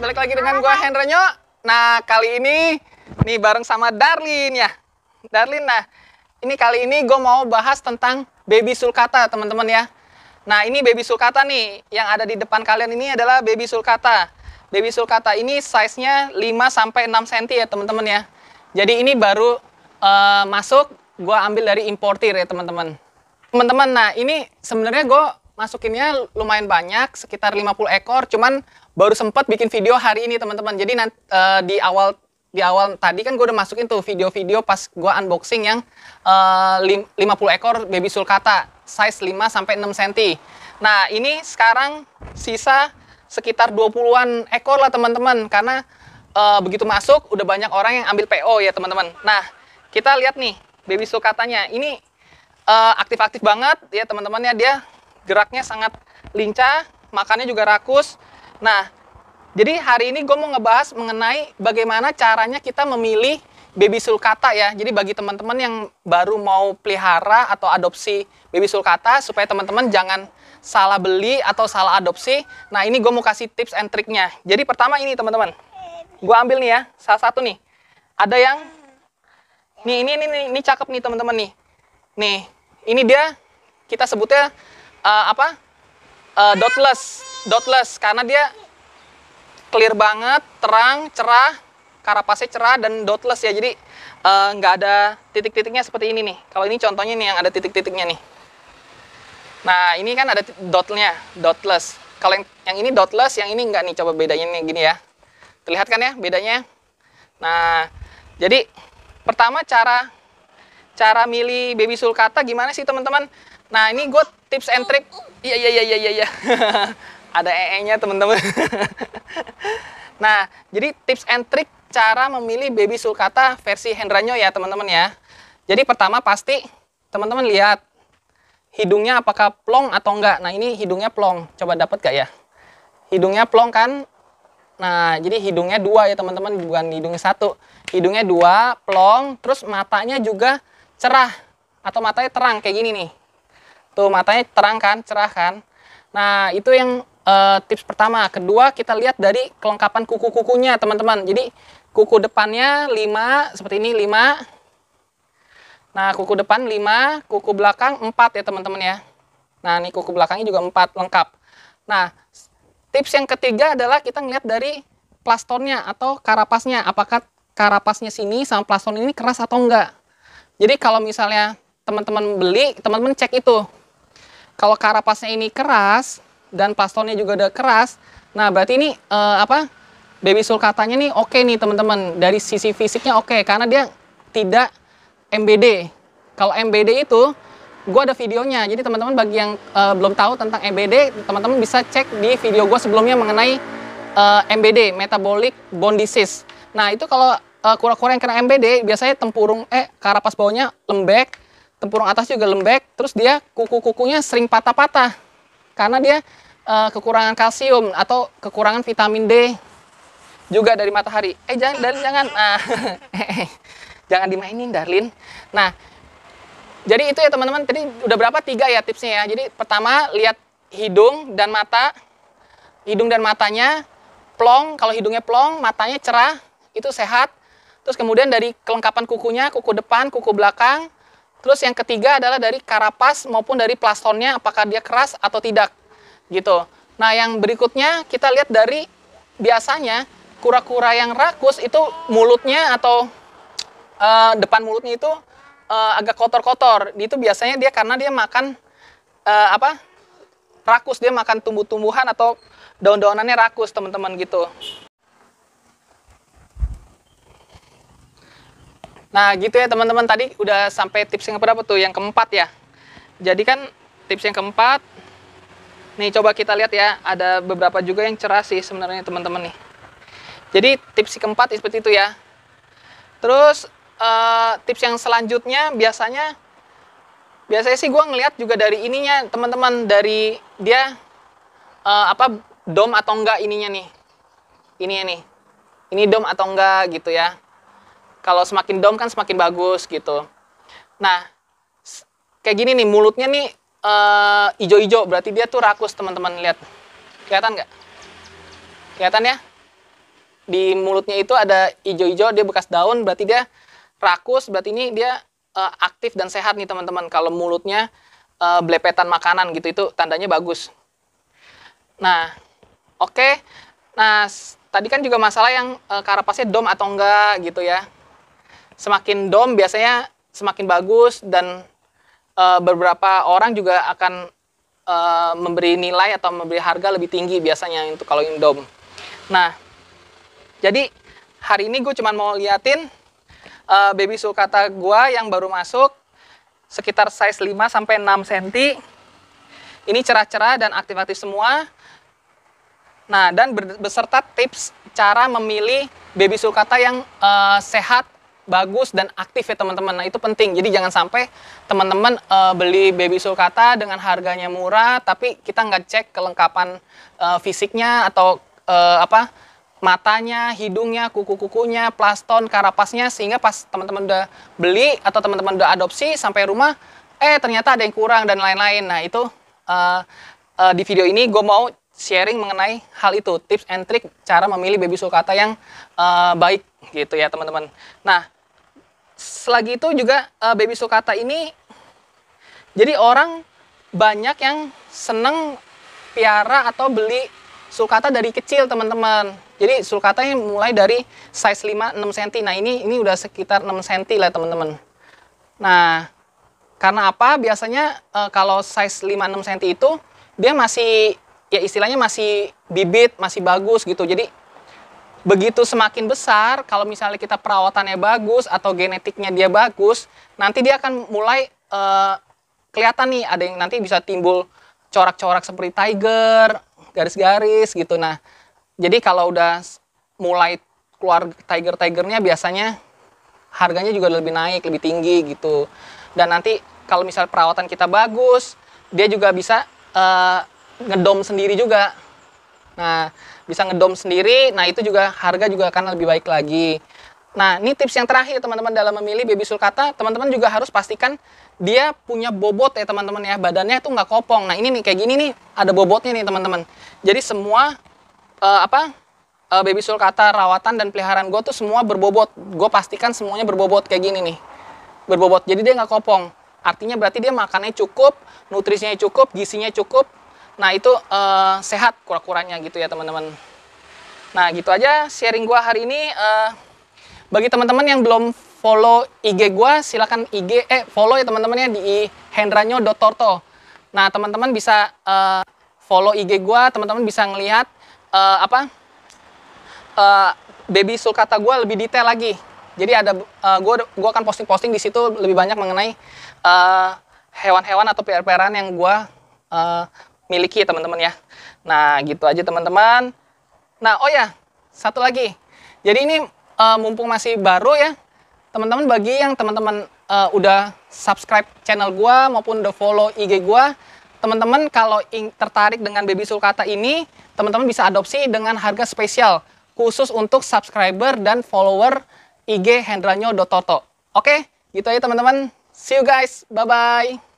balik lagi dengan gua Hendranyo. Nah, kali ini nih bareng sama Darlin ya. Darlin, nah ini kali ini gue mau bahas tentang baby sulcata teman-teman ya. Nah, ini baby sulcata nih, yang ada di depan kalian ini adalah baby sulcata. Baby sulcata ini size-nya 5-6 cm ya teman-teman ya. Jadi ini baru masuk, gue ambil dari importir ya teman-teman. Teman-teman, nah ini sebenarnya gue masukinnya lumayan banyak, sekitar 50 ekor, cuman baru sempat bikin video hari ini teman-teman. Jadi nanti, di awal tadi kan gue udah masukin tuh video-video pas gue unboxing yang 50 ekor baby sulcata size 5-6 cm. Nah, ini sekarang sisa sekitar 20-an ekor lah teman-teman, karena begitu masuk udah banyak orang yang ambil PO ya teman-teman. Nah, kita lihat nih baby sulcatanya. Ini aktif-aktif banget ya teman-teman ya, dia geraknya sangat lincah, makannya juga rakus. Nah, jadi hari ini gue mau ngebahas mengenai bagaimana caranya kita memilih baby sulcata ya. Jadi bagi teman-teman yang baru mau pelihara atau adopsi baby sulcata, supaya teman-teman jangan salah beli atau salah adopsi. Nah, ini gue mau kasih tips and triknya. Jadi pertama ini teman-teman, gue ambil nih ya, salah satu nih. Ada yang, nih ini cakep nih teman-teman nih. Nih, ini dia kita sebutnya dotless karena dia clear banget, terang, cerah, karapasnya cerah dan dotless ya. Jadi nggak ada titik-titiknya seperti ini nih. Kalau ini contohnya nih yang ada titik-titiknya nih. Nah, ini kan ada dotnya, dotless. Kalau yang ini dotless, yang ini nggak nih. Coba bedanya nih gini ya. Terlihat kan ya bedanya? Nah, jadi pertama cara milih baby sulcata gimana sih teman-teman? Nah, ini gue tips and trick. Iya. Ada nya teman-teman. Nah, jadi tips and trick cara memilih baby sulcata versi Hendranyo ya teman-teman ya. Jadi pertama pasti teman-teman lihat hidungnya apakah plong atau enggak. Nah, ini hidungnya plong. Coba dapat gak ya? Hidungnya plong kan? Nah, jadi hidungnya 2 ya teman-teman, bukan hidungnya 1. Hidungnya 2, plong, terus matanya juga cerah atau matanya terang kayak gini nih. Tuh, matanya terang kan, cerah kan. Nah, itu yang tips pertama. Kedua, kita lihat dari kelengkapan kuku-kukunya teman-teman. Jadi kuku depannya 5 seperti ini, 5. Nah, kuku depan 5, kuku belakang 4 ya teman-teman ya. Nah, ini kuku belakangnya juga 4 lengkap. Nah, tips yang ketiga adalah kita ngeliat dari plastonnya atau karapasnya. Apakah karapasnya sini sama plaston ini keras atau enggak. Jadi kalau misalnya teman-teman beli, teman-teman cek itu. Kalau karapasnya ini keras dan plastonnya juga udah keras, nah berarti ini baby sulcatanya nih oke nih teman-teman. Dari sisi fisiknya oke, karena dia tidak MBD. Kalau MBD itu, gue ada videonya. Jadi teman-teman bagi yang belum tahu tentang MBD, teman-teman bisa cek di video gue sebelumnya mengenai MBD, Metabolic Bone Disease. Nah, itu kalau kura-kura yang kena MBD, biasanya karapas bawahnya lembek, tempurung atas juga lembek, terus dia kuku-kukunya sering patah-patah. Karena dia kekurangan kalsium atau kekurangan vitamin D juga dari matahari. Jangan. Nah, jangan dimainin, Darlin. Nah, jadi itu ya teman-teman, tadi udah berapa? 3 ya tipsnya ya. Jadi pertama, lihat hidung dan mata. Hidung dan matanya plong, kalau hidungnya plong, matanya cerah, itu sehat. Terus kemudian dari kelengkapan kukunya, kuku depan, kuku belakang. Terus yang ketiga adalah dari karapas maupun dari plastonnya, apakah dia keras atau tidak. Gitu. Nah, yang berikutnya kita lihat dari biasanya kura-kura yang rakus itu mulutnya atau depan mulutnya itu agak kotor-kotor. Itu biasanya dia karena dia makan rakus, dia makan tumbuh-tumbuhan atau daun-daunannya rakus teman-teman gitu. Nah, gitu ya teman-teman, tadi udah sampai tips yang berapa tuh? Yang keempat ya. Jadi kan tips yang keempat, nih coba kita lihat ya, ada beberapa juga yang cerah sih sebenarnya teman-teman nih. Jadi tips yang keempat seperti itu ya. Terus tips yang selanjutnya biasanya sih gue ngelihat juga dari ininya teman-teman, dari dia dom atau enggak ininya nih. Ininya nih. Ini dom atau enggak gitu ya. Kalau semakin dom kan semakin bagus gitu. Nah, kayak gini nih, mulutnya nih ijo-ijo, berarti dia tuh rakus teman-teman, lihat. Kelihatan nggak? Kelihatan ya? di mulutnya itu ada hijau-hijau, dia bekas daun, berarti dia rakus, berarti ini dia aktif dan sehat nih teman-teman. Kalau mulutnya belepetan makanan gitu, itu tandanya bagus. Nah, oke. Nah, tadi kan juga masalah yang karapasnya dom atau enggak gitu ya. Semakin dom biasanya semakin bagus, dan beberapa orang juga akan memberi nilai atau memberi harga lebih tinggi biasanya untuk kalau yang dom. Nah, jadi hari ini gue cuma mau liatin baby sulcata gue yang baru masuk, sekitar size 5-6 cm. Ini cerah-cerah dan aktif-aktif semua. Nah, dan beserta tips cara memilih baby sulcata yang sehat, bagus, dan aktif ya teman-teman. Nah, itu penting. Jadi jangan sampai teman-teman beli baby sulcata dengan harganya murah, tapi kita nggak cek kelengkapan fisiknya atau matanya, hidungnya, kuku-kukunya, plaston, karapasnya, sehingga pas teman-teman udah beli atau teman-teman udah adopsi sampai rumah, ternyata ada yang kurang dan lain-lain. Nah, itu di video ini gue mau sharing mengenai hal itu, tips and trick cara memilih baby sulcata yang baik gitu ya teman-teman. Nah, selagi itu juga baby sulcata ini, jadi orang banyak yang seneng piara atau beli sulcata dari kecil teman-teman. Jadi sulcatanya mulai dari size 5-6 cm. Nah, ini udah sekitar 6 cm lah teman-teman. Nah, karena apa? Biasanya kalau size 5-6 cm itu dia masih, ya istilahnya masih bibit, masih bagus gitu. Jadi begitu semakin besar, kalau misalnya kita perawatannya bagus atau genetiknya dia bagus, nanti dia akan mulai kelihatan nih, ada yang nanti bisa timbul corak-corak seperti tiger, garis-garis gitu. Nah, jadi kalau udah mulai keluar tiger-tigernya, biasanya harganya juga lebih naik, lebih tinggi gitu. Dan nanti kalau misalnya perawatan kita bagus, dia juga bisa ngedom sendiri juga. Nah, bisa ngedom sendiri, nah itu juga harga juga akan lebih baik lagi. Nah, ini tips yang terakhir teman-teman dalam memilih baby sulcata, teman-teman juga harus pastikan dia punya bobot ya teman-teman ya, badannya itu nggak kopong. Nah, ini nih kayak gini nih, ada bobotnya nih teman-teman. Jadi semua baby sulcata rawatan dan peliharaan gue tuh semua berbobot. Gue pastikan semuanya berbobot kayak gini nih, berbobot. Jadi dia nggak kopong. Artinya berarti dia makannya cukup, nutrisinya cukup, gizinya cukup. Nah, itu sehat kura-kuranya gitu ya teman-teman. Nah, gitu aja sharing gua hari ini. Bagi teman-teman yang belum follow IG gua, silakan follow ya teman-teman ya di hendranyo.torto. Nah, teman-teman bisa follow IG gua, teman-teman bisa ngelihat baby sulcata gua lebih detail lagi. Jadi ada gua akan posting-posting di situ lebih banyak mengenai hewan-hewan atau peliharaan yang gua miliki ya teman-teman ya. Nah, gitu aja teman-teman. Nah, oh ya, satu lagi. Jadi ini mumpung masih baru ya, teman-teman, bagi yang teman-teman udah subscribe channel gua maupun udah follow IG gua, teman-teman kalau tertarik dengan baby sulcata ini, teman-teman bisa adopsi dengan harga spesial khusus untuk subscriber dan follower IG hendranyo.torto. Oke, gitu aja teman-teman. See you guys. Bye-bye.